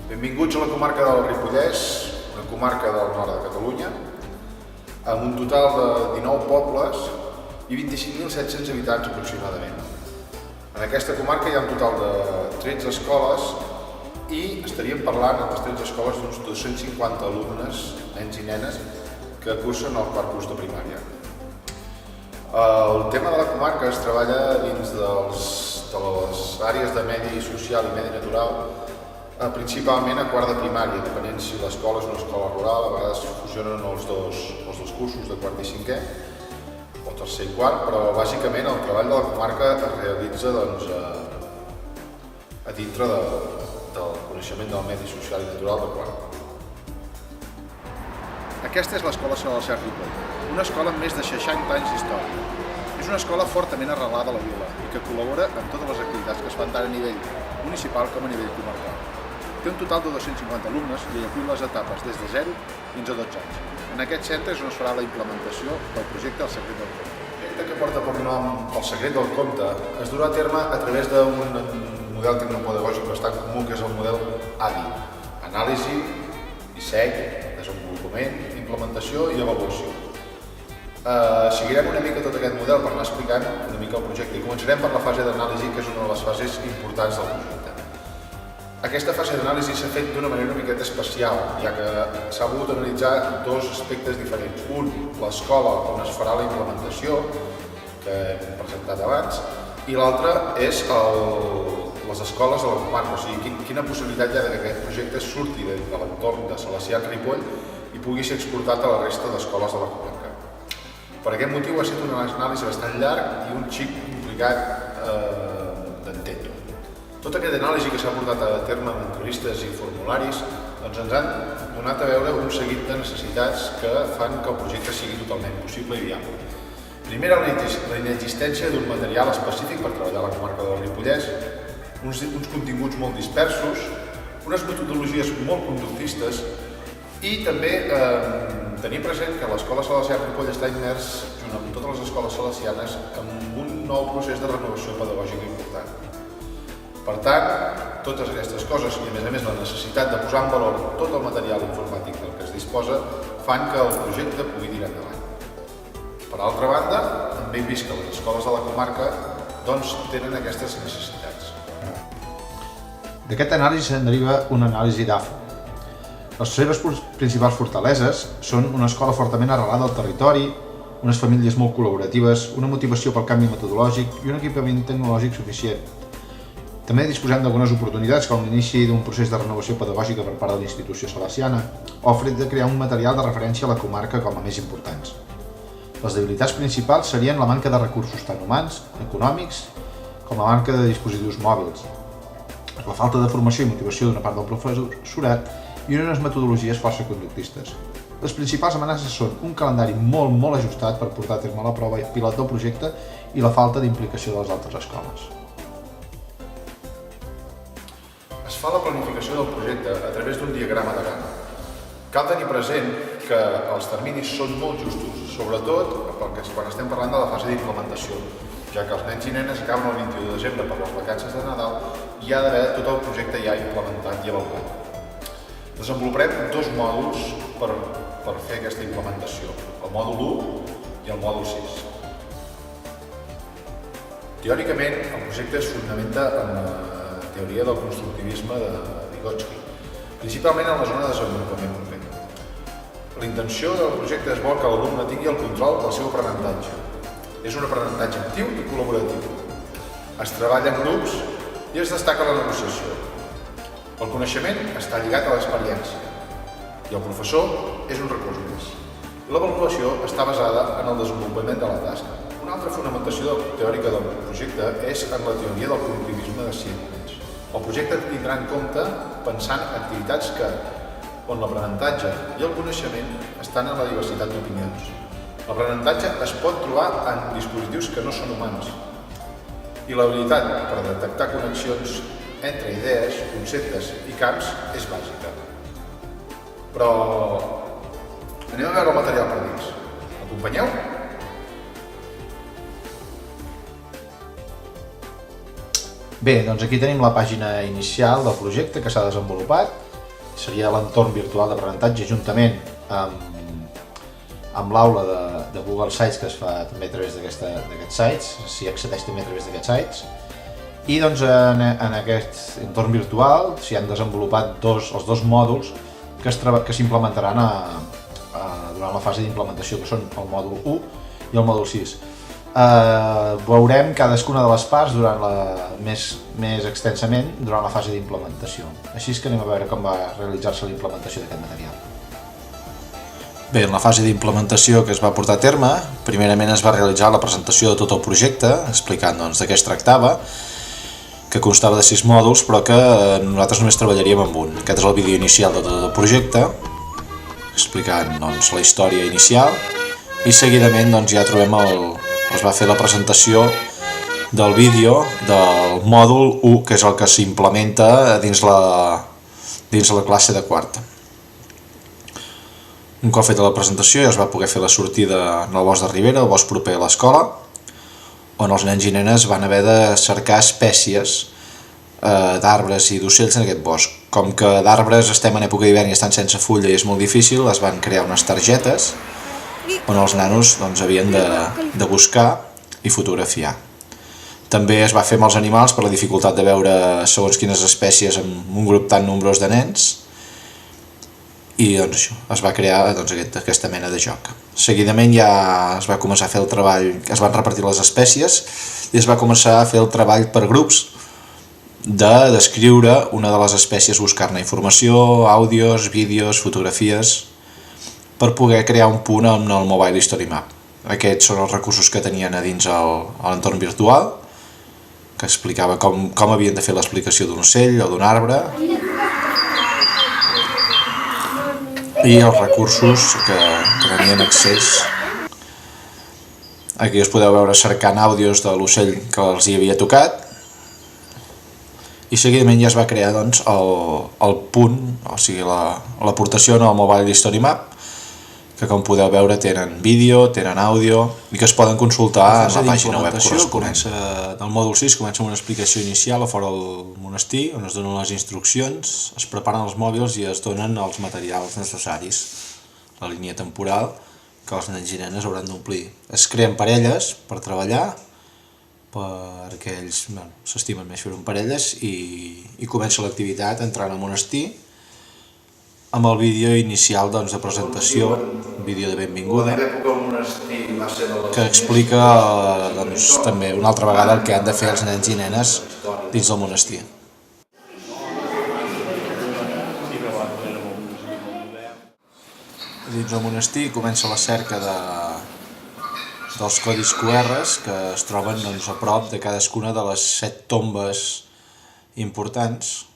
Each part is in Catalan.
Benvinguts a la comarca del Ripollès, una comarca del nord de Catalunya, amb un total de 19 pobles i 25.700 habitants aproximadament. En aquesta comarca hi ha un total de 13 escoles i estaríem parlant en les 13 escoles d'uns 250 alumnes, nens i nenes, que cursen el quart curs de primària. El tema de la comarca es treballa dins de les àrees de medi social i medi natural, principalment a quart de primària, depenent si l'escola és una escola rural, a vegades fusionen els dos cursos de quart i cinquè, o tercer i quart, però bàsicament el treball de la comarca es realitza a dintre del coneixement del medi social i natural de quart. Aquesta és l'Escola Salesià Ripoll, una escola amb més de 60 anys d'història. És una escola fortament arrelada a la vila i que col·labora en totes les activitats que es fan tant a nivell municipal com a nivell comarcal. Té un total de 250 alumnes i hi acull les etapes des de 0 fins a 12 anys. En aquest centre és on es farà la implementació del projecte El Secret del Conte. El projecte que porta per nom El Secret del Conte es durà a terme a través d'un model tecnopedagògic bastant comú, que és el model ADI: anàlisi, disseny, desenvolupament, implementació i avaluació. Seguirem una mica tot aquest model per anar explicant una mica el projecte i començarem per la fase d'anàlisi, que és una de les fases importants del projecte. Aquesta fase d'anàlisi s'ha fet d'una manera una miqueta especial, ja que s'ha volgut analitzar dos aspectes diferents. Un, l'escola on es farà la implementació, que hem presentat abans, i l'altre és les escoles de la comarca, o sigui, quina possibilitat hi ha que aquest projecte surti de l'entorn de Salesià Ripoll i pugui ser exportat a la resta d'escoles de la comarca. Per aquest motiu ha estat una anàlisi bastant llarg i un xic complicat d'entendre. Tota aquesta anàlisi que s'ha portat a terme amb entrevistes i formularis ens han donat a veure un seguit de necessitats que fan que el projecte sigui totalment possible i viable. Primera, la inexistència d'un material específic per treballar a la comarca del Ripollès, uns continguts molt dispersos, unes metodologies molt conductistes i també tenir present que l'Escola Salesià Ripoll està immers, junt amb totes les escoles salesianes, en un nou procés de renovació pedagògica important. Per tant, totes aquestes coses i, a més, la necessitat de posar en valor tot el material informàtic del que es disposa fan que el projecte pugui tirar endavant. Per altra banda, també hem vist que les escoles de la comarca tenen aquestes necessitats. D'aquesta anàlisi se'n deriva una anàlisi d'AFO. Les seves principals fortaleses són una escola fortament arrelada al territori, unes famílies molt col·laboratives, una motivació pel canvi metodològic i un equipament tecnològic suficient. També disposem d'algunes oportunitats, com l'inici d'un procés de renovació pedagògica per part de la institució salesiana o el fet de crear un material de referència a la comarca com a més importants. Les debilitats principals serien la manca de recursos tant humans, econòmics, com la manca de dispositius mòbils, la falta de formació i motivació d'una part del professorat i unes metodologies força conductistes. Les principals amenaces són un calendari molt ajustat per portar a terme la prova pilot del projecte i la falta d'implicació de les altres escoles. Es fa la planificació del projecte a través d'un diagrama de Gantt. Cal tenir present que els terminis són molt justos, sobretot quan estem parlant de la fase d'implementació, ja que els nens i nenes acaben el 21 de desembre per les vacances de Nadal i hi ha d'haver tot el projecte ja implementat i avaluat. Desenvoluparem dos mòduls per fer aquesta implementació, el mòdul 1 i el mòdul 6. Teòricament, el projecte es fonamenta en la teoria del constructivisme de Vygotsky, principalment en la zona de desenvolupament proper. La intenció del projecte és vol que l'alumne tingui el control del seu aprenentatge. És un aprenentatge actiu i col·laboratiu. Es treballa en grups i es destaca la negociació. El coneixement està lligat a l'experiència i el professor és un recurs més. L'avaluació està basada en el desenvolupament de la tasca. Una altra fonamentació teòrica del projecte és en la teoria del cognitivisme de 5 anys. El projecte tindrà en compte pensant activitats on l'aprenentatge i el coneixement estan en la diversitat d'opinions. L'aprenentatge es pot trobar en dispositius que no són humans i l'habilitat per detectar connexions entre idees, conceptes i camps és bàsica. Però anem a veure el material per dins. M'acompanyeu? Bé, doncs aquí tenim la pàgina inicial del projecte que s'ha desenvolupat seria l'entorn virtual d'aprenentatge juntament amb l'aula de Google Sites, que es fa també a través d'aquests sites, s'hi accedeix també a través d'aquests sites. I doncs en aquest entorn virtual s'hi han desenvolupat els dos mòduls que s'implementaran durant la fase d'implementació, que són el mòdul 1 i el mòdul 6. Veurem cadascuna de les parts més extensament durant la fase d'implementació. Així que anem a veure com va realitzar-se la implementació d'aquest material. Bé, en la fase d'implementació que es va portar a terme, primerament es va realitzar la presentació de tot el projecte, explicant de què es tractava, que constava de 6 mòduls, però que nosaltres només treballaríem amb un. Aquest és el vídeo inicial de tot el projecte, explicant la història inicial, i seguidament ja trobem es va fer la presentació del vídeo del mòdul 1, que és el que s'implementa dins la classe de quart. Un cop feta la presentació ja es va poder fer la sortida en el bosc de Ribera, el bosc proper a l'escola, on els nens i nenes van haver de cercar espècies d'arbres i d'ocells en aquest bosc. Com que d'arbres estem en època d'hivern i estan sense fulla i és molt difícil, es van crear unes targetes on els nanos havien de buscar i fotografiar. També es va fer amb els animals per la dificultat de veure segons quines espècies en un grup tan nombrós de nens, i es va crear aquesta mena de joc. Seguidament ja es va començar a fer el treball, es van repartir les espècies i es va començar a fer el treball per grups de descriure una de les espècies, buscar-ne informació, àudios, vídeos, fotografies, per poder crear un punt amb el Mobile History Map. Aquests són els recursos que tenien a dins l'entorn virtual, que explicava com havien de fer l'explicació d'un ocell o d'un arbre, i els recursos que tenien accés. Aquí us podeu veure cercant àudios de l'ocell que els hi havia tocat, i seguidament ja es va crear el punt, o sigui l'aportació al Mobile History Map, que com podeu veure tenen vídeo, tenen àudio i que es poden consultar en la pàgina web corresponent. Del mòdul 6 comença amb una explicació inicial a fora del monestir, on es donen les instruccions, es preparen els mòbils i es donen els materials necessaris, la línia temporal que els nens i nenes hauran d'omplir. Es creen parelles per treballar, perquè ells s'estimen més fer-ho en parelles, i comença l'activitat entrant al monestir amb el vídeo inicial de presentació, vídeo de benvinguda, que explica també una altra vegada el que han de fer els nens i nenes dins del monestir. Dins del monestir comença la cerca dels codis QRs que es troben a prop de cadascuna de les 7 tombes importants,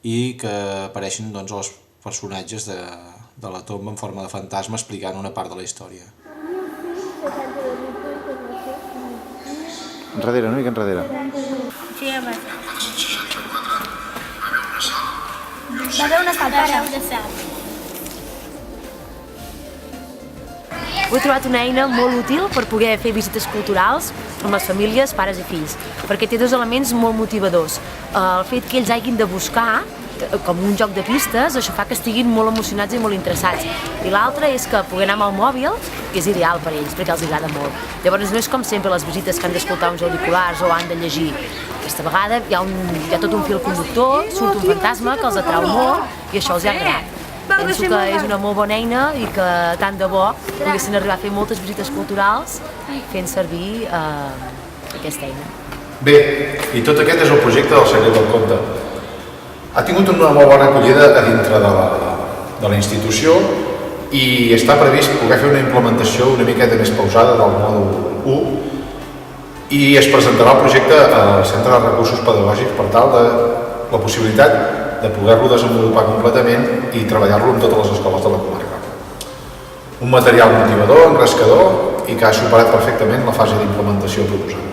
i que apareixen els personatges de la tomba en forma de fantasma explicant una part de la història. Enrere, una mica enrere. Sí, home. Va veure una salpara. He trobat una eina molt útil per poder fer visites culturals amb les famílies, pares i fills, perquè té 2 elements molt motivadors. El fet que ells hagin de buscar, com un joc de pistes, això fa que estiguin molt emocionats i molt interessats. I l'altre és que poder anar amb el mòbil és ideal per ells, perquè els agrada molt. Llavors no és com sempre les visites que han d'escoltar uns auriculars o han de llegir. Aquesta vegada hi ha tot un fil conductor, surt un fantasma que els atrau molt i això els ha agradat. Penso que és una molt bona eina i que tant de bo poguessin arribar a fer moltes visites culturals fent servir aquesta eina. Bé, i tot aquest és el projecte del Secret del Conte. Ha tingut una molt bona acollida a dintre de la institució i està previst poder fer una implementació una miqueta més pausada del mòdul 1 i es presentarà el projecte al Centre de Recursos Pedagògics per tal de la possibilitat de poder-lo desenvolupar completament i treballar-lo en totes les escoles de la comarca. Un material motivador, engrescador i que ha superat perfectament la fase d'implementació proposada.